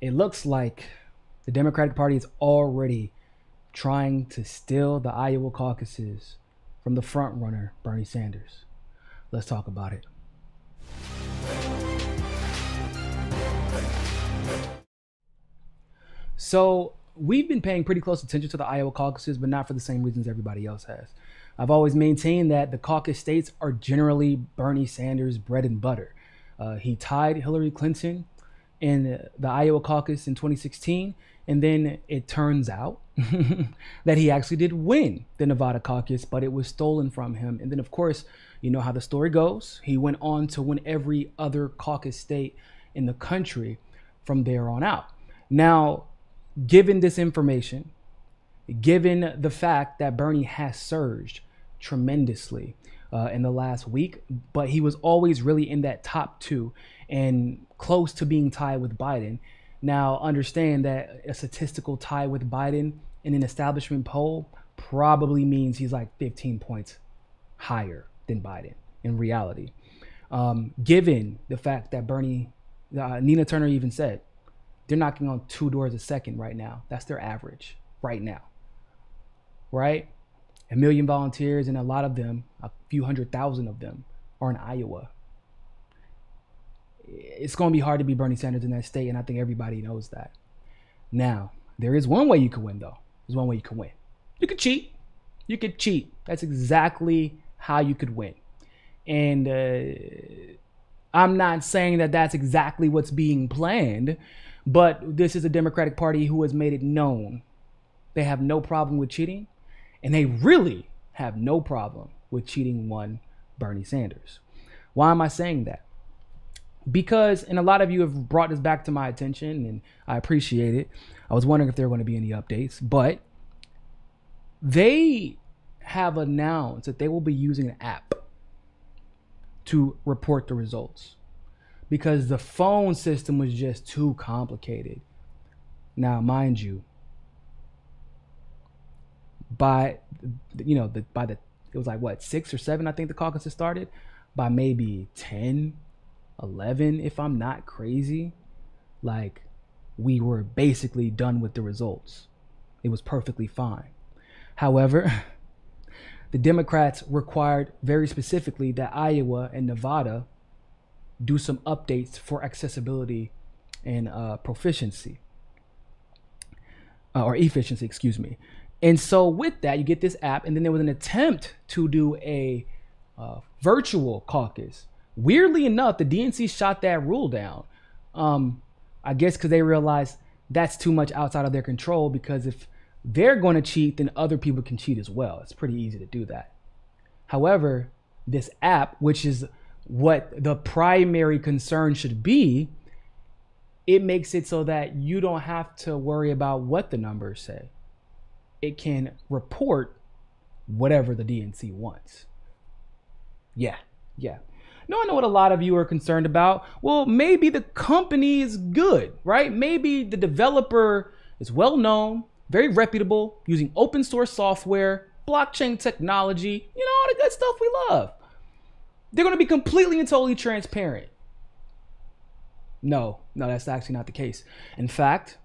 It looks like the Democratic Party is already trying to steal the Iowa caucuses from the front runner, Bernie Sanders. Let's talk about it. So we've been paying pretty close attention to the Iowa caucuses, but not for the same reasons everybody else has. I've always maintained that the caucus states are generally Bernie Sanders' bread and butter. He tied Hillary Clinton in the Iowa caucus in 2016, and then it turns out that he actually did win the Nevada caucus, but it was stolen from him. And then, of course, you know how the story goes. He went on to win every other caucus state in the country from there on out. Now, given this information, given the fact that Bernie has surged tremendously in the last week, but he was always really in that top two and close to being tied with Biden. Now, understand that a statistical tie with Biden in an establishment poll probably means he's like 15 points higher than Biden in reality. Given the fact that Bernie, Nina Turner even said, they're knocking on 2 doors a second right now. That's their average right now, right? 1 million volunteers, and a lot of them, a few 100,000 of them, are in Iowa. It's going to be hard to beat Bernie Sanders in that state, and I think everybody knows that. Now, there is one way you can win, though. There's one way you can win. You could cheat. You could cheat. That's exactly how you could win. And I'm not saying that that's exactly what's being planned, but this is a Democratic Party who has made it known they have no problem with cheating, and they really have no problem with cheating one Bernie Sanders. Why am I saying that? Because, and a lot of you have brought this back to my attention, and I appreciate it. I was wondering if there were going to be any updates, but they have announced that they will be using an app to report the results because the phone system was just too complicated. Now, mind you, it was like what, 6 or 7, I think the caucuses started, by maybe 10, 11, if I'm not crazy, like we were basically done with the results. It was perfectly fine. However, the Democrats required very specifically that Iowa and Nevada do some updates for accessibility and proficiency, or efficiency, excuse me. And so with that, you get this app, and then there was an attempt to do a virtual caucus. Weirdly enough, the DNC shot that rule down. I guess because they realized that's too much outside of their control, because if they're going to cheat, then other people can cheat as well. It's pretty easy to do that. However, this app, which is what the primary concern should be, it makes it so that you don't have to worry about what the numbers say. It can report whatever the DNC wants. Yeah. No, I know what a lot of you are concerned about. Well, maybe the company is good, right? Maybe the developer is well known, very reputable, using open source software, blockchain technology, all the good stuff we love. They're going to be completely and totally transparent. No, that's actually not the case. In fact,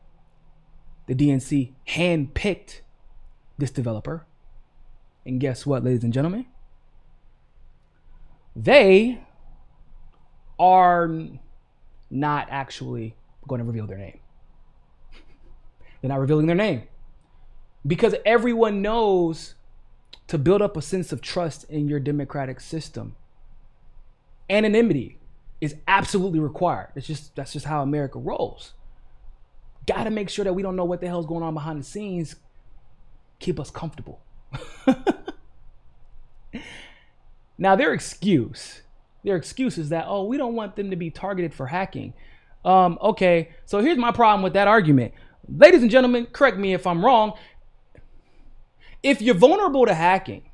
the DNC handpicked this developer. And guess what, ladies and gentlemen? They are not actually going to reveal their name. They're not revealing their name because everyone knows to build up a sense of trust in your democratic system, anonymity is absolutely required. That's just how America rolls. Got to make sure that we don't know what the hell's going on behind the scenes. Keep us comfortable. Now, their excuse is that, we don't want them to be targeted for hacking. Okay, so here's my problem with that argument. Ladies and gentlemen, correct me if I'm wrong. If you're vulnerable to hacking,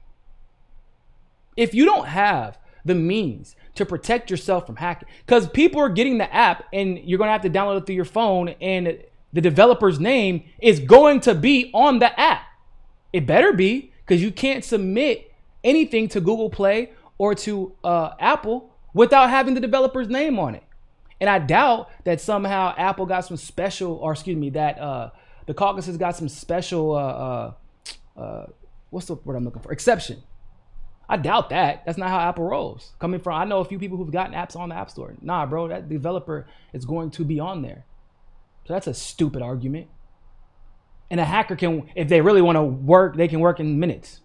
if you don't have the means to protect yourself from hacking, because people are getting the app and you're going to have to download it through your phone, and the developer's name is going to be on the app. It better be, because you can't submit anything to Google Play or to Apple without having the developer's name on it. And I doubt that somehow Apple got some special, or excuse me, that the caucuses got some special, what's the word I'm looking for? Exception. I doubt that. That's not how Apple rolls. Coming from, I know a few people who've gotten apps on the App Store. Nah, bro, that developer is going to be on there. So that's a stupid argument. And a hacker can, if they really want to work, they can work in minutes.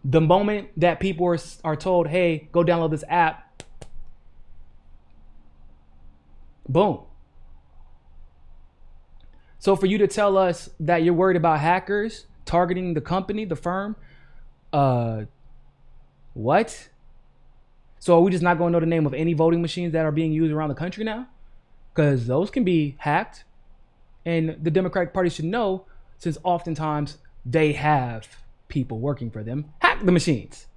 The moment that people are told, hey, go download this app, boom. So for you to tell us that you're worried about hackers targeting the company, the firm, what? So are we just not going to know the name of any voting machines that are being used around the country now? Because those can be hacked. And the Democratic Party should know, since oftentimes they have people working for them, hack the machines.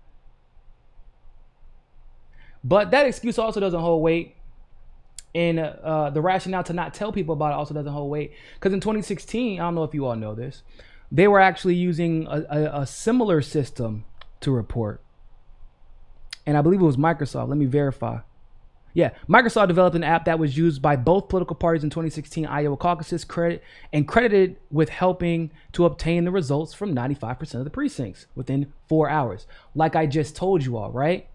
But that excuse also doesn't hold weight. And the rationale to not tell people about it also doesn't hold weight. Because in 2016, I don't know if you all know this, they were actually using a similar system to report. And I believe it was Microsoft. Let me verify. Yeah, Microsoft developed an app that was used by both political parties in 2016 Iowa caucuses, credited with helping to obtain the results from 95% of the precincts within 4 hours. Like I just told you all, right?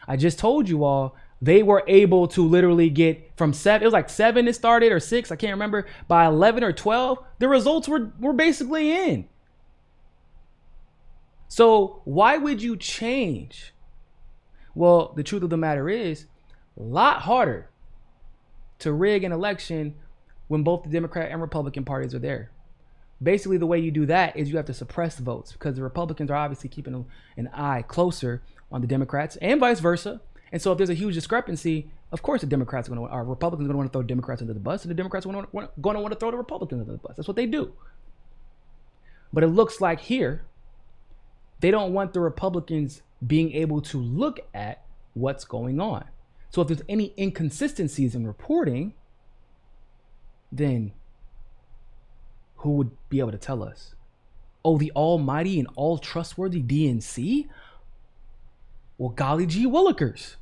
I just told you all they were able to literally get from 7, it was like 7 it started, or 6, I can't remember, by 11 or 12, the results were basically in. So why would you change? Well, the truth of the matter is, a lot harder to rig an election when both the Democrat and Republican parties are there. Basically, the way you do that is you have to suppress votes, because the Republicans are obviously keeping an eye closer on the Democrats and vice versa. And so if there's a huge discrepancy, of course the Democrats are going to, or Republicans are going to want to throw Democrats under the bus, and the Democrats are going to want to throw the Republicans under the bus. That's what they do. But it looks like here, they don't want the Republicans being able to look at what's going on. So if there's any inconsistencies in reporting, then who would be able to tell us? Oh, the almighty and all trustworthy DNC? Well, golly gee willikers.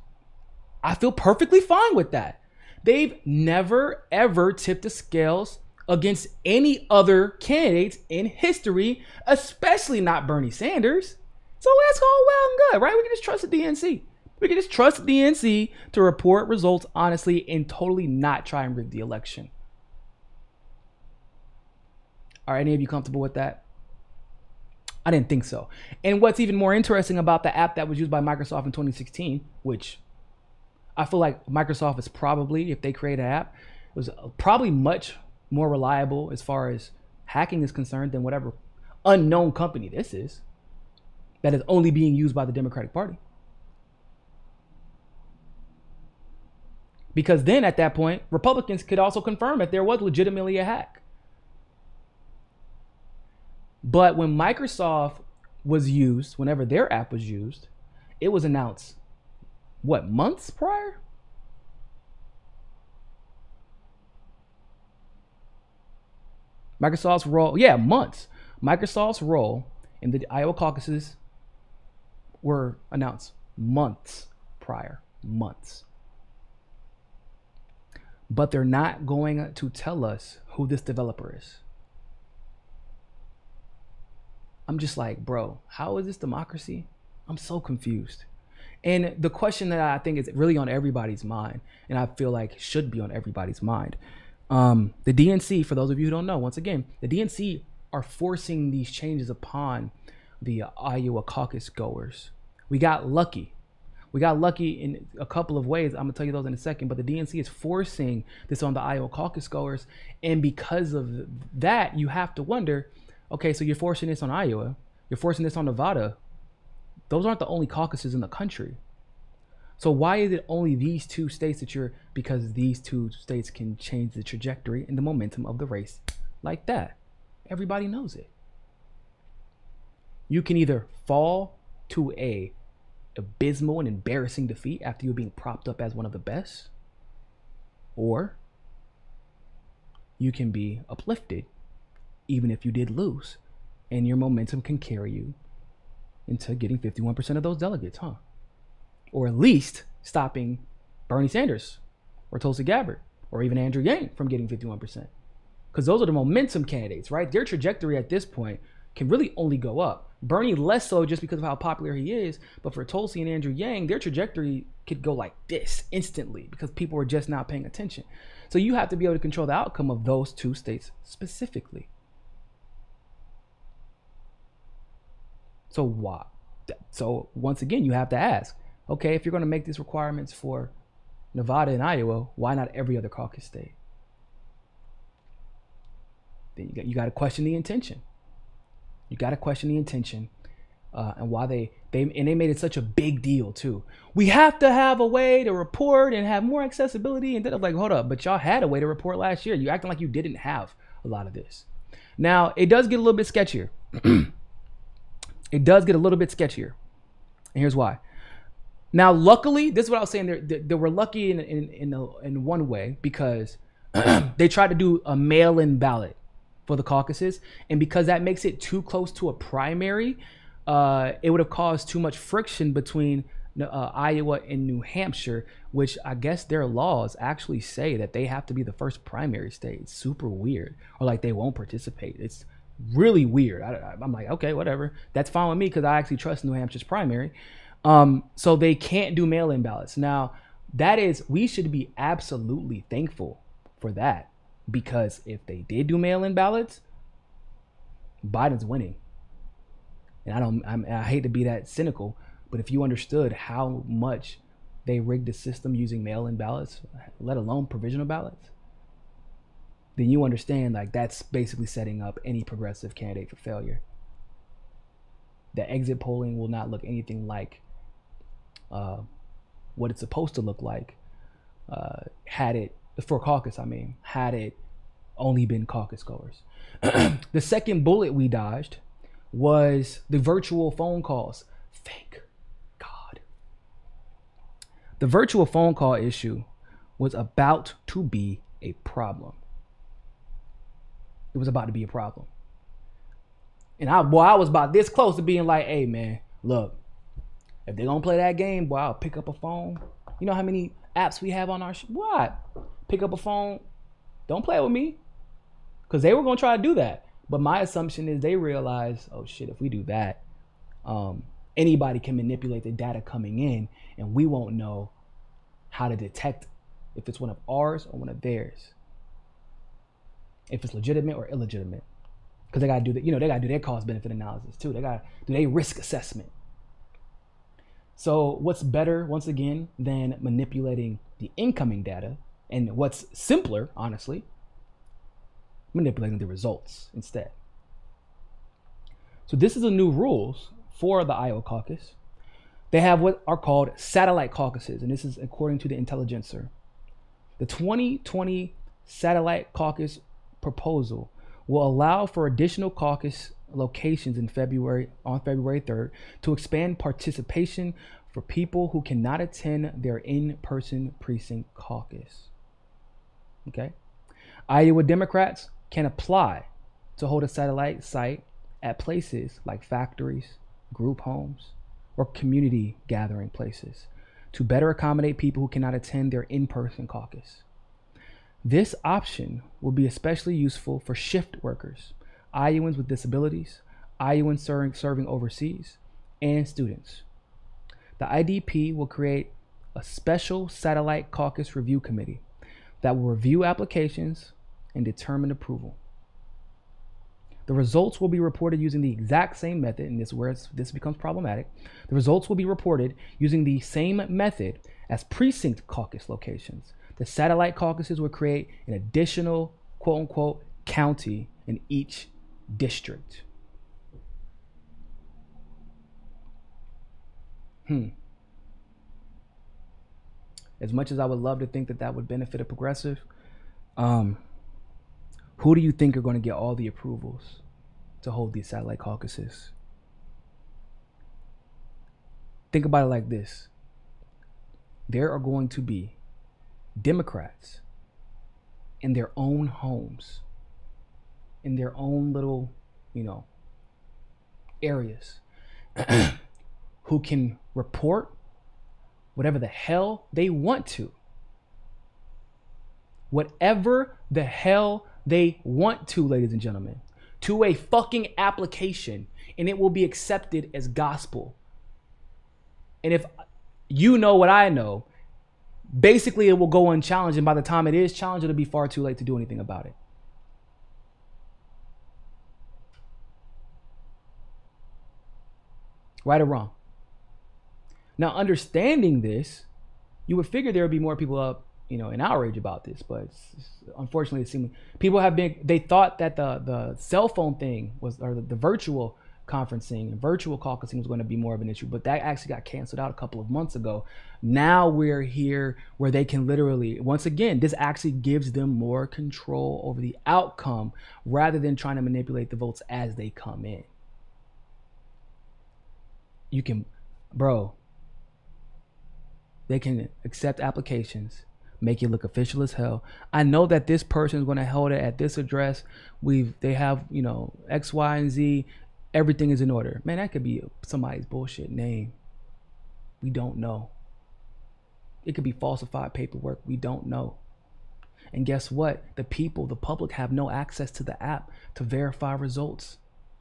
I feel perfectly fine with that. They've never, ever tipped the scales against any other candidates in history, especially not Bernie Sanders. So that's all well and good, right? We can just trust the DNC. We can just trust the DNC to report results honestly and totally not try and rig the election. Are any of you comfortable with that? I didn't think so. And what's even more interesting about the app that was used by Microsoft in 2016, which I feel like Microsoft is probably, if they create an app, was probably much more reliable as far as hacking is concerned than whatever unknown company this is that is only being used by the Democratic Party. Because then at that point, Republicans could also confirm if there was legitimately a hack. But when Microsoft was used, whenever their app was used, it was announced, what, months prior? Microsoft's role, yeah, months. Microsoft's role in the Iowa caucuses were announced months prior, months. But they're not going to tell us who this developer is. I'm just like, bro, how is this democracy? I'm so confused. And the question that I think is really on everybody's mind, and I feel like should be on everybody's mind, the DNC, for those of you who don't know, once again, the DNC are forcing these changes upon the Iowa caucus goers. We got lucky. We got lucky in a couple of ways. I'm going to tell you those in a second. But the DNC is forcing this on the Iowa caucus goers. And because of that, you have to wonder, okay, so you're forcing this on Iowa. You're forcing this on Nevada. Those aren't the only caucuses in the country. So why is it only these two states that you're, because these two states can change the trajectory and the momentum of the race like that? Everybody knows it. You can either fall to a abysmal and embarrassing defeat after you're being propped up as one of the best, or you can be uplifted even if you did lose, and your momentum can carry you into getting 51% of those delegates, or at least stopping Bernie Sanders or Tulsi Gabbard or even Andrew Yang from getting 51%. Because those are the momentum candidates, right? Their trajectory at this point can really only go up. Bernie less so just because of how popular he is, but for Tulsi and Andrew Yang, their trajectory could go like this instantly because people are just not paying attention. So you have to be able to control the outcome of those two states specifically. So why? So once again, you have to ask, okay, if you're going to make these requirements for Nevada and Iowa, why not every other caucus state? Then you got to question the intention. You got to question the intention and why they made it such a big deal too. We have to have a way to report and have more accessibility. And then I'm like, hold up, but y'all had a way to report last year. You acting like you didn't have a lot of this. Now it does get a little bit sketchier. It does get a little bit sketchier, and here's why. Now, luckily, this is what I was saying. They were lucky in one way because they tried to do a mail-in ballot for the caucuses, and because that makes it too close to a primary, it would have caused too much friction between Iowa and New Hampshire, which I guess their laws actually say that they have to be the first primary state. It's super weird, or like they won't participate. It's really weird. I'm like, okay, whatever. That's fine with me because I actually trust New Hampshire's primary. So they can't do mail-in ballots. Now, we should be absolutely thankful for that, because if they did do mail-in ballots, Biden's winning. And I hate to be that cynical, but if you understood how much they rigged the system using mail-in ballots, let alone provisional ballots, then you understand like that's basically setting up any progressive candidate for failure. The exit polling will not look anything like what it's supposed to look like had it only been caucus goers. The second bullet we dodged was the virtual phone calls. Thank God. The virtual phone call issue was about to be a problem. It was about to be a problem. And I was about this close to being like, hey man, look, if they're gonna play that game, boy, I'll pick up a phone. You know how many apps we have on our what? Pick up a phone, don't play with me. Because they were gonna try to do that. But my assumption is they realize, oh shit, if we do that, anybody can manipulate the data coming in and we won't know how to detect if it's one of ours or one of theirs. If it's legitimate or illegitimate. Because they gotta do that, they gotta do their cost benefit analysis too. They gotta do their risk assessment. So what's better, once again, than manipulating the incoming data, and what's simpler, honestly, manipulating the results instead. So this is the new rules for the Iowa caucus. They have what are called satellite caucuses, and this is according to the Intelligencer. The 2020 satellite caucus proposal will allow for additional caucus locations on February 3rd to expand participation for people who cannot attend their in-person precinct caucus. Okay. Iowa Democrats can apply to hold a satellite site at places like factories, group homes, or community gathering places to better accommodate people who cannot attend their in-person caucus. This option will be especially useful for shift workers, Iowans with disabilities, Iowans serving overseas, and students. The IDP will create a special satellite caucus review committee that will review applications and determine approval. The results will be reported using the exact same method, and this is where this becomes problematic. The results will be reported using the same method as precinct caucus locations. The satellite caucuses will create an additional quote-unquote county in each district. As much as I would love to think that that would benefit a progressive, who do you think are going to get all the approvals to hold these satellite caucuses? Think about it like this. There are going to be Democrats in their own homes, in their own little, areas, who can report whatever the hell they want to whatever the hell they want to, ladies and gentlemen, to a fucking application, and it will be accepted as gospel. And if you know what I know, basically it will go unchallenged, and by the time it is challenged, it'll be far too late to do anything about it. Right or wrong? Now, understanding this, you would figure there would be more people up, in outrage about this, but unfortunately, it seems people have been. They thought that the cell phone thing was, or the virtual conferencing and virtual caucusing was going to be more of an issue, but that actually got canceled out a couple of months ago. Now we're here where they can literally, once again, this actually gives them more control over the outcome rather than trying to manipulate the votes as they come in. You can, they can accept applications, make it look official as hell. I know that this person is going to hold it at this address. They have, X, Y, and Z. Everything is in order. Man, that could be somebody's bullshit name. We don't know. It could be falsified paperwork. We don't know. And guess what? The public have no access to the app to verify results.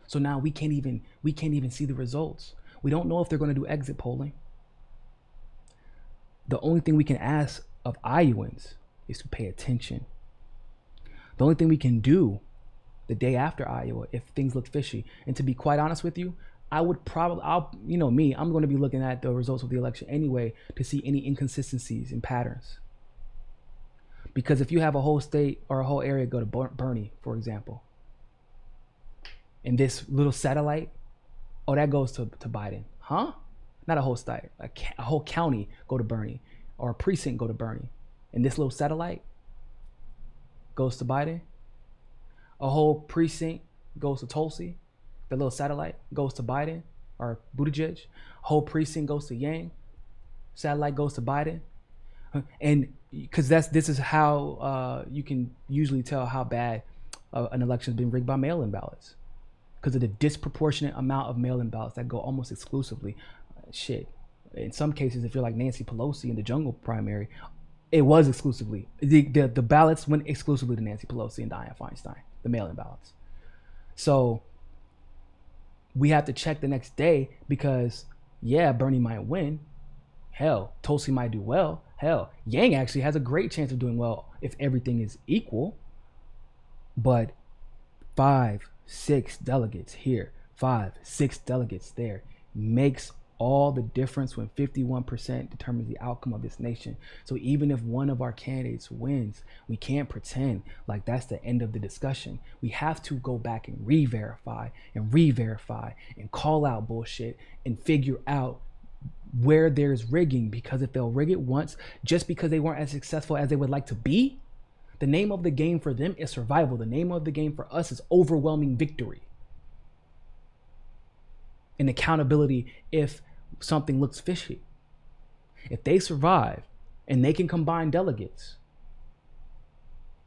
So now we can't even see the results. We don't know if they're going to do exit polling. The only thing we can ask of Iowans is to pay attention. The only thing we can do the day after Iowa, if things look fishy, and to be quite honest with you, I'm going to be looking at the results of the election anyway to see any inconsistencies and patterns. Because if you have a whole state or a whole area go to Bernie, for example, and this little satellite, that goes to Biden. Huh? Not a whole state, a whole county go to Bernie, or a precinct go to Bernie. And this little satellite goes to Biden. A whole precinct goes to Tulsi. The little satellite goes to Biden or Buttigieg. A whole precinct goes to Yang. Satellite goes to Biden. And because this is how you can usually tell how bad an election has been rigged by mail-in ballots. Because of the disproportionate amount of mail-in ballots that go almost exclusively. In some cases, if you're like Nancy Pelosi in the jungle primary, it was exclusively. The ballots went exclusively to Nancy Pelosi and Dianne Feinstein, the mail-in ballots. So we have to check the next day because, Bernie might win. Hell, Tulsi might do well. Hell, Yang actually has a great chance of doing well if everything is equal. But 5, 6 delegates here, 5, 6 delegates there makes all the difference when 51% determines the outcome of this nation. So even if one of our candidates wins, we can't pretend like that's the end of the discussion. We have to go back and re-verify and call out bullshit and figure out where there's rigging, because if they'll rig it once just because they weren't as successful as they would like to be, the name of the game for them is survival. The name of the game for us is overwhelming victory and accountability if something looks fishy. If they survive and they can combine delegates,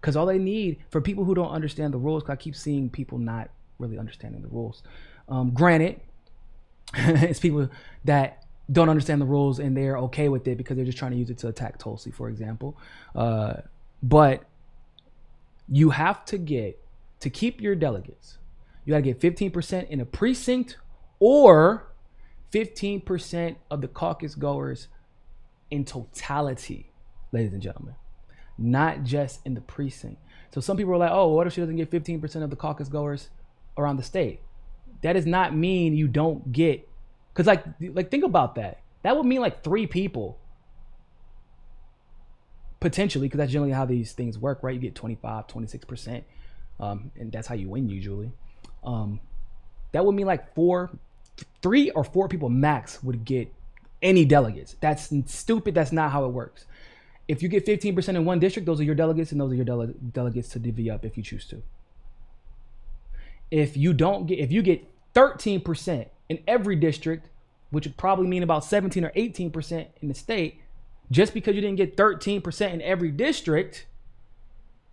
because all they need, for people who don't understand the rules, because I keep seeing people not really understanding the rules. Granted, it's people that don't understand the rules and they're okay with it because they're just trying to use it to attack Tulsi, for example. But you have to keep your delegates, you got to get 15% in a precinct or 15% of the caucus goers in totality, ladies and gentlemen, not just in the precinct. So some people are like, oh, what if she doesn't get 15% of the caucus goers around the state? That does not mean you don't get, because like think about that. That would mean like 3 people potentially, because that's generally how these things work, right? You get 25, 26%, and that's how you win usually. That would mean like 3 or 4 people max would get any delegates. That's stupid. That's not how it works. If you get 15% in one district, those are your delegates, and those are your delegates to divvy up if you choose to. If you get 13% in every district, which would probably mean about 17 or 18% in the state, just because you didn't get 13% in every district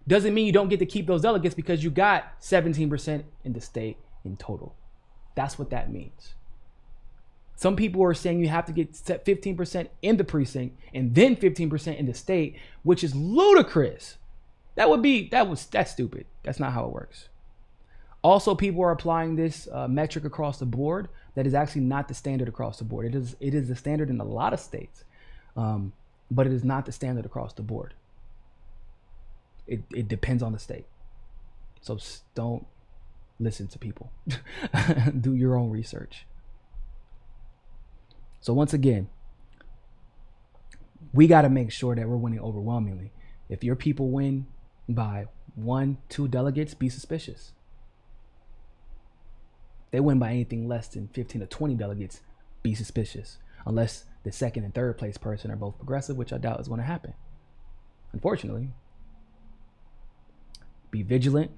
doesn't mean you don't get to keep those delegates because you got 17% in the state in total. That's what that means. Some people are saying you have to get 15% in the precinct and then 15% in the state, which is ludicrous. That's stupid. That's not how it works. Also, people are applying this metric across the board that is actually not the standard across the board. It is the standard in a lot of states, but it is not the standard across the board. It depends on the state. So don't listen to people. Do your own research. So once again, we got to make sure that we're winning overwhelmingly. If your people win by 1-2 delegates, be suspicious. If they win by anything less than 15 to 20 delegates, be suspicious. Unless the second and third place person are both progressive, which I doubt is going to happen. Unfortunately, be vigilant.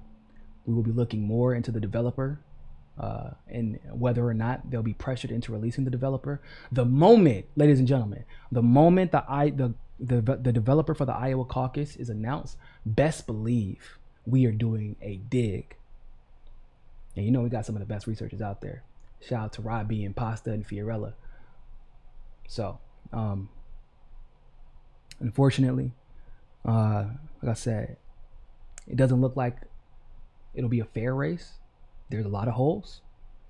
We will be looking more into the developer and whether or not they'll be pressured into releasing the developer. The moment, ladies and gentlemen, the moment the developer for the Iowa caucus is announced, best believe we are doing a dig. And you know we got some of the best researchers out there. Shout out to Robbie and Pasta and Fiorella. So, unfortunately, like I said, it doesn't look like it'll be a fair race. There's a lot of holes,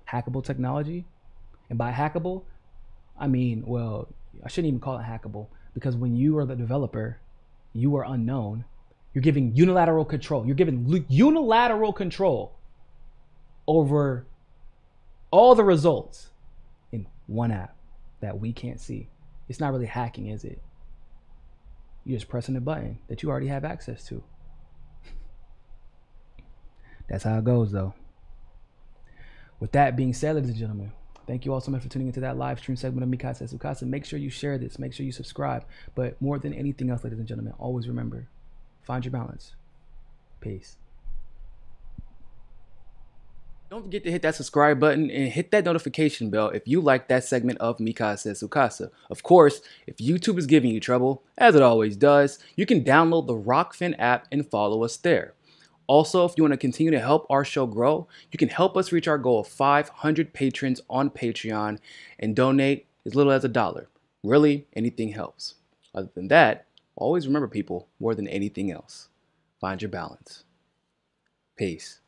hackable technology. And by hackable, I mean, well, I shouldn't even call it hackable, because when you are the developer, you are unknown. You're giving unilateral control. You're giving unilateral control over all the results in one app that we can't see. It's not really hacking, is it? You're just pressing a button that you already have access to. That's how it goes, though. With that being said, ladies and gentlemen, thank you all so much for tuning into that live stream segment of Mikasa Sukasa. Make sure you share this. Make sure you subscribe. But more than anything else, ladies and gentlemen, always remember, find your balance. Peace. Don't forget to hit that subscribe button and hit that notification bell if you like that segment of Mikasa Sukasa. Of course, if YouTube is giving you trouble, as it always does, you can download the Rockfin app and follow us there. Also, if you want to continue to help our show grow, you can help us reach our goal of 500 patrons on Patreon and donate as little as $1. Really, anything helps. Other than that, always remember, people, more than anything else, find your balance. Peace.